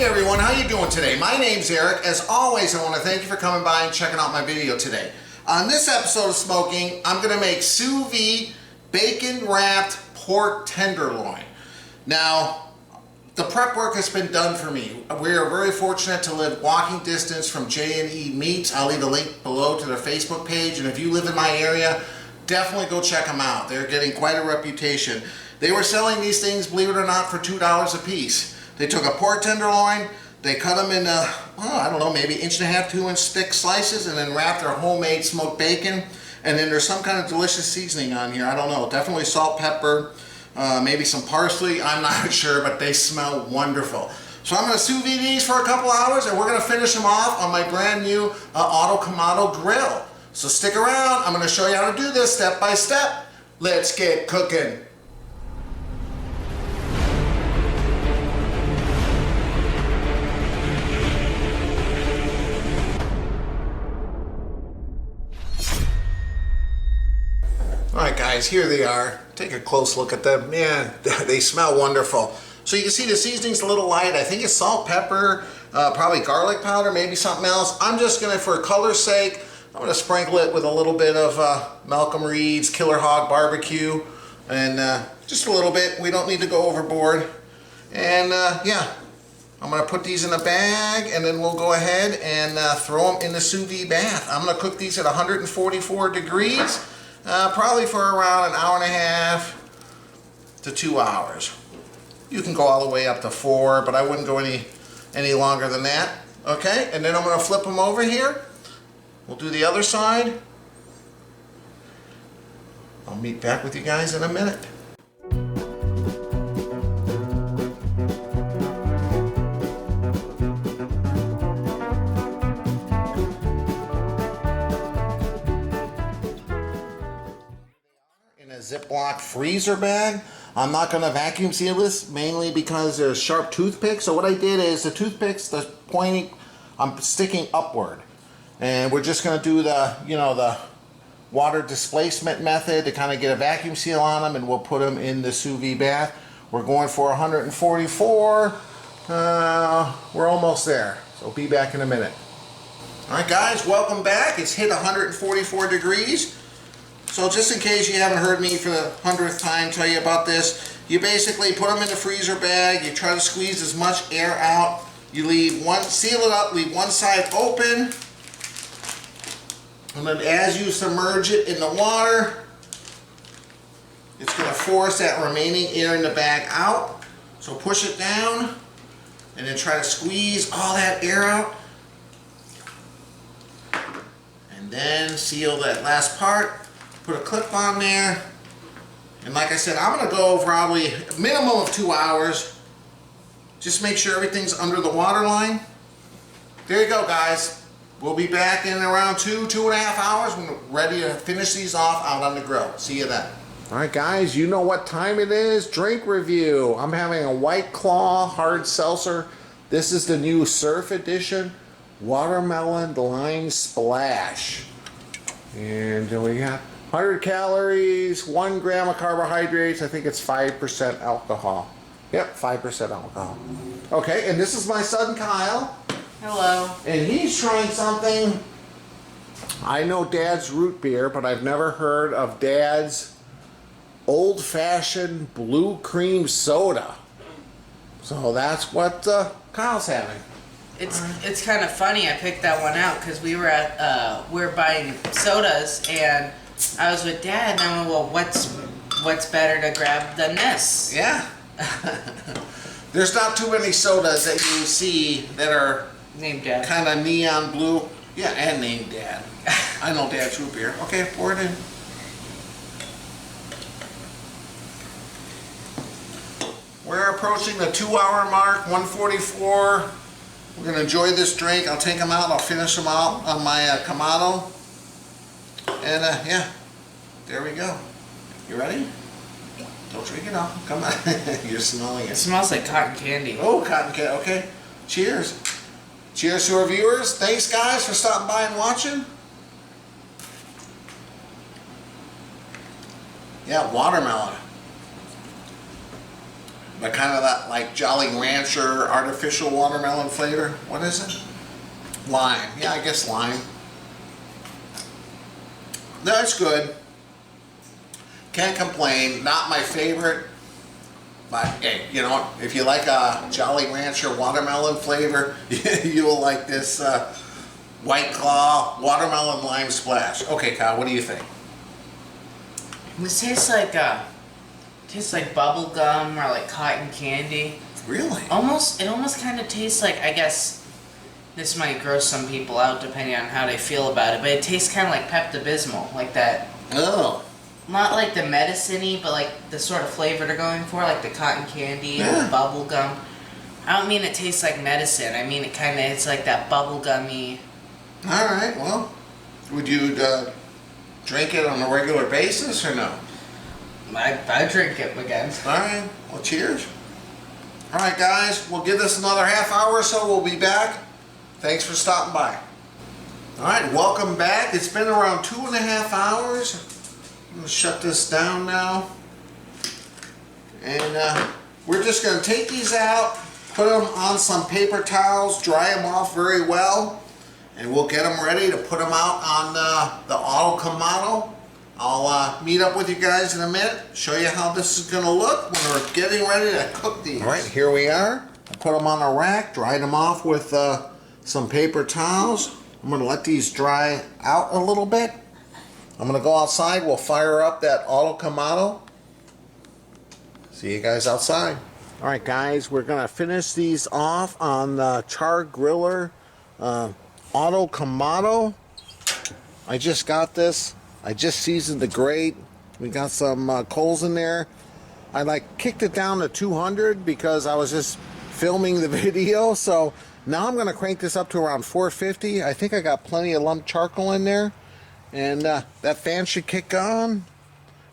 everyone, how you doing today? My name's Eric. As always, I want to thank you for coming by and checking out my video today. On this episode of Smo'King, I'm going to make sous vide bacon wrapped pork tenderloin. Now, the prep work has been done for me. We are very fortunate to live walking distance from J&E Meats. I'll leave a link below to their Facebook page, and if you live in my area, definitely go check them out. They're getting quite a reputation. They were selling these things, believe it or not, for $2 a piece. They took a pork tenderloin, they cut them into, I don't know, maybe 1.5 to 2-inch thick slices, and then wrapped their homemade smoked bacon. And then there's some kind of delicious seasoning on here. I don't know, definitely salt, pepper, maybe some parsley. I'm not sure, but they smell wonderful. So I'm going to sous vide these for a couple hours, and we're going to finish them off on my brand new Auto grill. So stick around. I'm going to show you how to do this step by step. Let's get cooking. Alright guys, here they are. Take a close look at them. Man, they smell wonderful. So you can see the seasoning's a little light. I think it's salt, pepper, probably garlic powder, maybe something else. I'm just going to, for color's sake, I'm going to sprinkle it with a little bit of Malcolm Reed's Killer Hog Barbecue. And just a little bit. We don't need to go overboard. And yeah, I'm going to put these in a bag, and then we'll go ahead and throw them in the sous vide bath. I'm going to cook these at 144 degrees. Probably for around 1.5 to 2 hours. You can go all the way up to 4, but I wouldn't go any longer than that. Okay, and then I'm going to flip them over here. We'll do the other side. I'll meet back with you guys in a minute. Ziploc freezer bag. I'm not going to vacuum seal this, mainly because there's sharp toothpicks. So what I did is the toothpicks, the pointy, I'm sticking upward, and we're just going to do the, the water displacement method to kind of get a vacuum seal on them, and we'll put them in the sous vide bath. We're going for 144. We're almost there, so be back in a minute. All right, guys, welcome back. It's hit 144 degrees. So just in case you haven't heard me for the 100th time tell you about this, you basically put them in the freezer bag, you try to squeeze as much air out, you leave one, seal it up, leave one side open, and then as you submerge it in the water, it's going to force that remaining air in the bag out. So push it down, and then try to squeeze all that air out, and then seal that last part. Put a clip on there, and like I said, I'm going to go probably a minimum of 2 hours. Just make sure everything's under the water line. There you go, guys. We'll be back in around 2.5 hours when we're ready to finish these off out on the grill. See you then. Alright guys, you know what time it is. Drink review. I'm having a White Claw hard seltzer. This is the new Surf Edition Watermelon Lime Splash. And we got 100 calories, 1 gram of carbohydrates. I think it's 5% alcohol. Yep, 5% alcohol. Okay, and this is my son Kyle. Hello. And he's trying something. I know Dad's root beer, but I've never heard of Dad's old-fashioned blue cream soda. So that's what Kyle's having. It's kind of funny. I picked that one out because we were buying sodas, and I was with Dad, and I went, well, what's better to grab than this? Yeah. There's not too many sodas that you see that are named Dad. Kind of neon blue. Yeah, and named Dad. I know Dad's root beer. Okay, pour it in. We're approaching the 2-hour mark, 144. We're going to enjoy this drink. I'll take them out. I'll finish them out on my Kamado. And yeah, there we go. You ready? Don't drink it all. Come on. You're smelling it. It smells like cotton candy. Oh, cotton candy. Okay. Cheers. Cheers to our viewers. Thanks, guys, for stopping by and watching. Yeah, watermelon. but kind of that like Jolly Rancher artificial watermelon flavor. What is it? Lime. Yeah, I guess lime. No, it's good. Can't complain. Not my favorite. But hey, you know, if you like a Jolly Rancher watermelon flavor, you'll like this White Claw watermelon lime splash. Okay, Kyle, what do you think? This tastes like bubble gum or like cotton candy. Really? It almost kind of tastes like, I guess this might gross some people out depending on how they feel about it, but it tastes kind of like Pepto-Bismol, like that. Oh. Not like the medicine-y, but like the sort of flavor they're going for, like the cotton candy or the bubble gum. I don't mean it tastes like medicine. I mean it's like that bubble gummy. All right. Well, would you drink it on a regular basis or no? I drink it again. All right. Well, cheers. All right, guys. We'll give this another half hour or so. We'll be back. Thanks for stopping by. All right. Welcome back. It's been around 2.5 hours. I'm going to shut this down now. And we're just going to take these out, put them on some paper towels, dry them off very well, and we'll get them ready to put them out on the auto Kamado. I'll meet up with you guys in a minute, show you how this is going to look when we're getting ready to cook these. All right, here we are. I put them on a rack, dried them off with some paper towels. I'm going to let these dry out a little bit. I'm going to go outside. We'll fire up that auto Kamado. See you guys outside. All right, guys, we're going to finish these off on the char griller auto Kamado. I just got this. I just seasoned the grate. We got some coals in there. I kicked it down to 200 because I was just filming the video. So now I'm going to crank this up to around 450. I think I got plenty of lump charcoal in there. And that fan should kick on,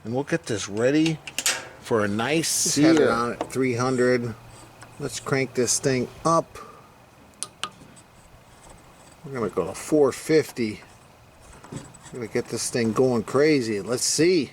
and we'll get this ready for a nice sear. Set it on at 300. Let's crank this thing up. We're gonna go to 450. We're gonna get this thing going crazy. Let's see.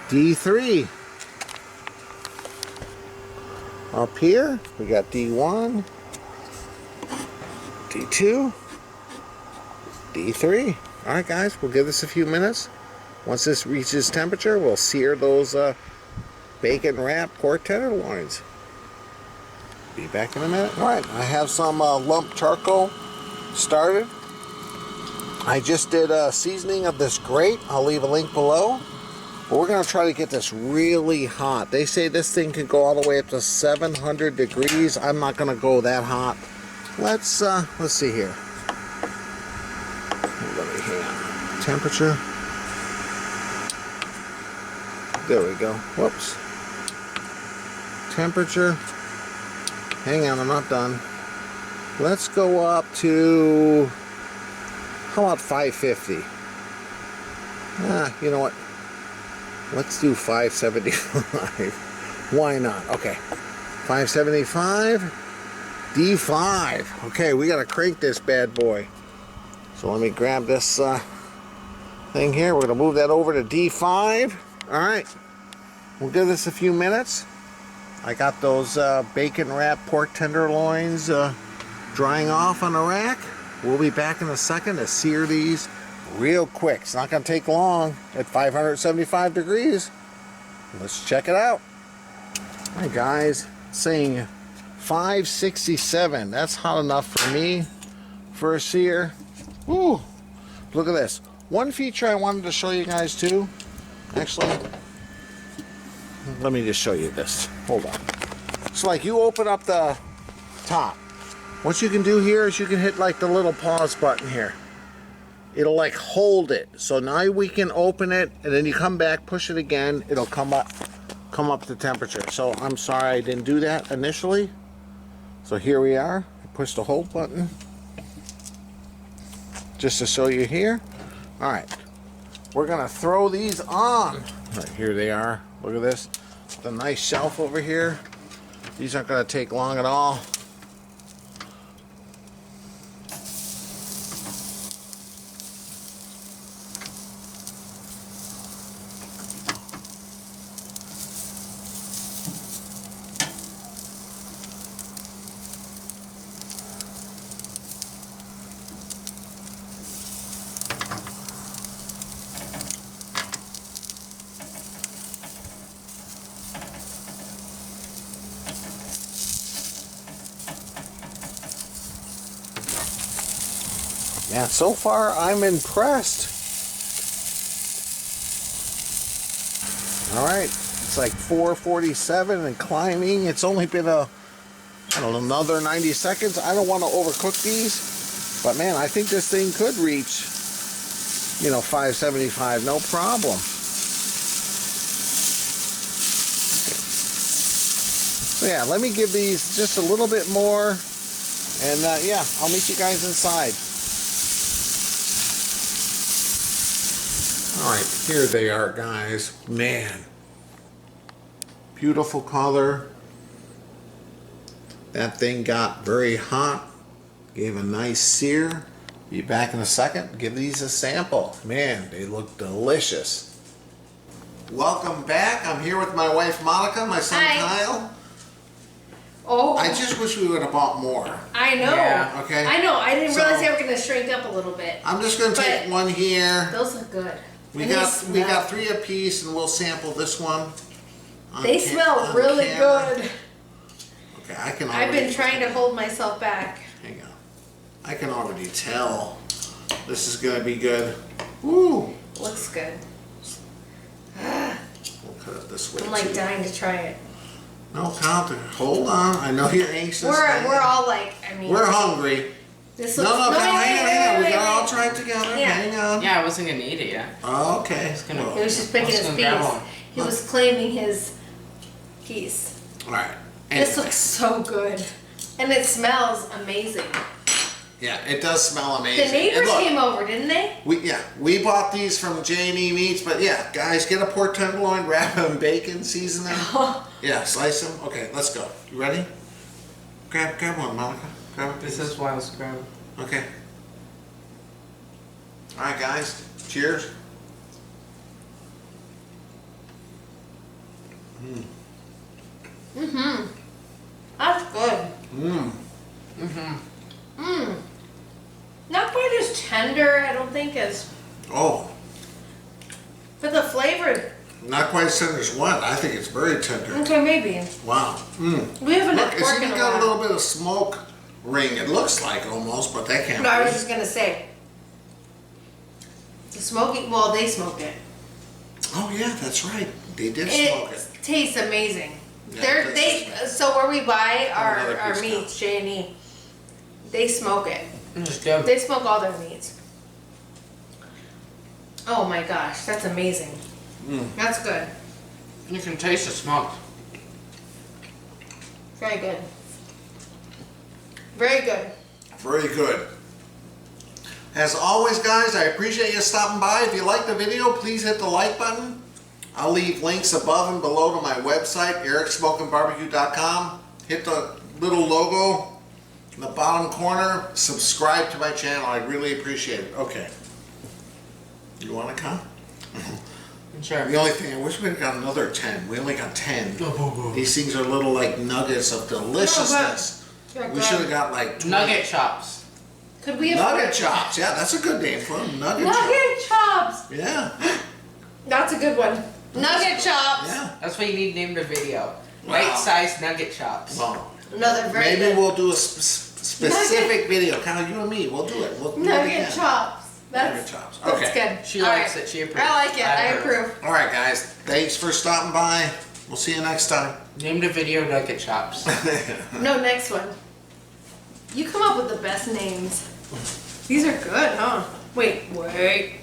D3. Up here, we got D1, D2, D3. All right, guys, we'll give this a few minutes. Once this reaches temperature, we'll sear those bacon wrapped pork tenderloins. Be back in a minute. All right, I have some lump charcoal started. I just did a seasoning of this grate. I'll leave a link below. But we're going to try to get this really hot. They say this thing can go all the way up to 700 degrees. I'm not going to go that hot. Let's see here. Let me hang on. Temperature. There we go. Whoops. Temperature. Hang on, I'm not done. Let's go up to, how about 550? You know what? Let's do 575. Why not? Okay. 575. D5. Okay, we gotta crank this bad boy. So let me grab this thing here. We're gonna move that over to D5. Alright. We'll give this a few minutes. I got those bacon wrapped pork tenderloins drying off on the rack. We'll be back in a second to sear these real quick. It's not going to take long at 575 degrees. Let's check it out. All right, guys, it's saying 567. That's hot enough for me for a sear. Ooh, look at this. One feature I wanted to show you guys too. Actually, let me just show you this. Hold on. So you open up the top. What you can do here is you can hit the little pause button here. It'll hold it. So now we can open it, and then you come back, push it again, it'll come up to temperature. So I'm sorry I didn't do that initially. So here we are. I push the hold button just to show you here. All right, we're gonna throw these on. Right, here they are. Look at this. The nice shelf over here. These aren't gonna take long at all. Yeah, so far I'm impressed. All right, it's like 4:47 and climbing. It's only been I don't know, another 90 seconds. I don't want to overcook these, but man, I think this thing could reach, 575, no problem. So yeah, let me give these just a little bit more, and yeah, I'll meet you guys inside. All right, here they are, guys. Man, beautiful color. That thing got very hot. Gave a nice sear. Be back in a second. Give these a sample. Man, they look delicious. Welcome back. I'm here with my wife Monica, my son Hi. Kyle. Oh, I just wish we would have bought more. I know. Yeah. Okay. I know. I didn't realize So- they were going to shrink up a little bit. I'm just going to take But- one here. Those look good. We And they got smell- 3 apiece, and we'll sample this one. They smell really camera. good. Okay, I can. I've already- been trying to hold myself back. Hang on. I can already tell this is going to be good. Woo! Looks good. We'll cut it this way I'm like too. dying to try it. No, Counter. Hold on. I know you're anxious. We're all like, I mean, We're hungry. this No, looks. no, wait, hang on, wait, hang on. wait, We wait, gotta all wait. try it together. Yeah. Hang on. Yeah, I wasn't gonna eat it yet. Okay. gonna- Well, He was just picking I was his gonna grab piece. one. He was claiming his piece. all right. This Anyway. looks so good, and it smells amazing. Yeah, it does smell The amazing. And neighbors look, came over, didn't they? we bought these from J&E Meats, but yeah, guys, get a pork tenderloin, wrap them in bacon, season them. Yeah, slice them. Okay, let's go. You ready? Grab one, Monica. Grab a piece. This is why I was grabbing. Okay. All right, guys. Cheers. That's good. Mmm. Not quite as tender, I don't think, as. Oh, But the flavor, not quite as tender as what? I think it's very tender. okay, maybe. Wow. Mmm. We haven't Look, had it's pork in even a got a while. little bit of smoke ring. It looks like almost, but that can't No, I was be. just gonna say. The smoking, well, they smoke it. Oh yeah, that's right. They did smoke it. It tastes amazing. Yeah, They're, it they, tastes so where we buy Another our piece meats, J&E, they smoke it. Just go. They smoke all their meats. Oh my gosh, that's amazing. Mm. That's good. You can taste the smoke. Very good. Very good. Very good. As always, guys, I appreciate you stopping by. If you liked the video, please hit the like button. I'll leave links above and below to my website, ericsmokingbbq.com. Hit the little logo in the bottom corner. Subscribe to my channel. I really appreciate it. Okay. You want to come? Sure. The only thing, I wish we'd got another 10. We only got 10. These things are little like nuggets of deliciousness. They're We good. should have got like 20. Nugget chops. Could we have Nugget chops. Yeah, that's a good name for them. Nugget chops. Nugget chops. Yeah. That's a good one. Nugget chops. Yeah. That's what you need named the video. Wow. Right-sized nugget chops. Well, Another very maybe good. we'll do a specific video. Kyle, you and me, we'll do it. We'll do it Nugget again. chops. That's, Nugget chops. that's Okay. good. She All likes right. it. She approves. I like it. I heard. approve. All right, guys. Thanks for stopping by. We'll see you next time. Named a video nugget chops. No, next one. You come up with the best names. These are good, huh? Wait. Wait.